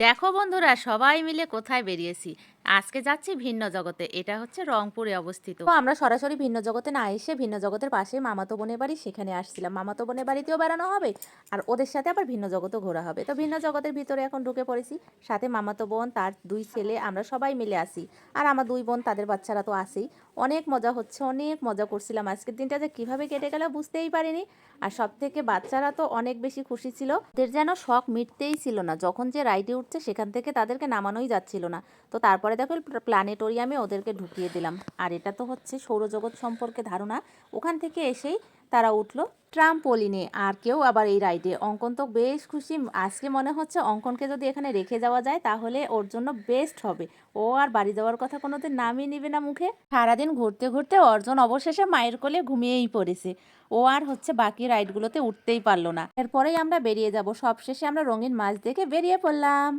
দেখো বন্ধুরা, সবাই মিলে কোথায় বেরিয়েছি। আজকে যাচ্ছি ভিন্ন জগতে। এটা হচ্ছে রংপুরে অবস্থিত। তো আমরা সরাসরি ভিন্ন জগতে না এসে ভিন্ন জগতের পাশে মামাতো বোনের বাড়ি সেখানে আসছিলাম। মামাতো বোনের বাড়িতেও বেড়ানো হবে আর ওদের সাথে আবার ভিন্ন জগতেও ঘোরা হবে। তো ভিন্ন জগতের ভিতরে এখন ঢুকে পড়েছি। সাথে মামাতো বোন, তার 2 ছেলে, আমরা সবাই মিলে আসি। আর আমার 2 বোন, তাদের বাচ্চারা তো আছেই। অনেক মজা হচ্ছে, অনেক মজা করছিলাম। আজকের দিনটা যে কিভাবে কেটে গেল বুঝতেই পারিনি। আর সবথেকে বাচ্চারা তো অনেক বেশি খুশি ছিল। ওদের যেন শখ মিটতেই ছিল না। যখন যে রাইডে উঠছে সেখান থেকে তাদেরকে নামানোই যাচ্ছিল না। তো তারপরে দেখো প্ল্যানেটোরিয়ামে ওদেরকে ঢুকিয়ে দিলাম। আর এটা তো হচ্ছে সৌরজগৎ সম্পর্কে ধারণা। ওখান থেকে এসেই তারা উঠলো ট্রাম্পোলিনে। আর কেউ আবার এই রাইডে। অঙ্কন তো বেশ খুশি। আজকে মনে হচ্ছে অঙ্কনকে যদি এখানে রেখে যাওয়া যায় তাহলে ওর জন্য বেস্ট হবে। ও আর বাড়ি যাওয়ার কথা কোনোদিন নামই নিবে না মুখে। সারাদিন ঘুরতে ঘুরতে অর্জন অবশেষে মায়ের কোলে ঘুমিয়েই পড়েছে। ও আর হচ্ছে বাকি রাইডগুলোতে উঠতেই পারলো না। এরপরেই আমরা বেরিয়ে যাব। সবশেষে আমরা রঙিন মাছ দেখে বেরিয়ে পড়লাম।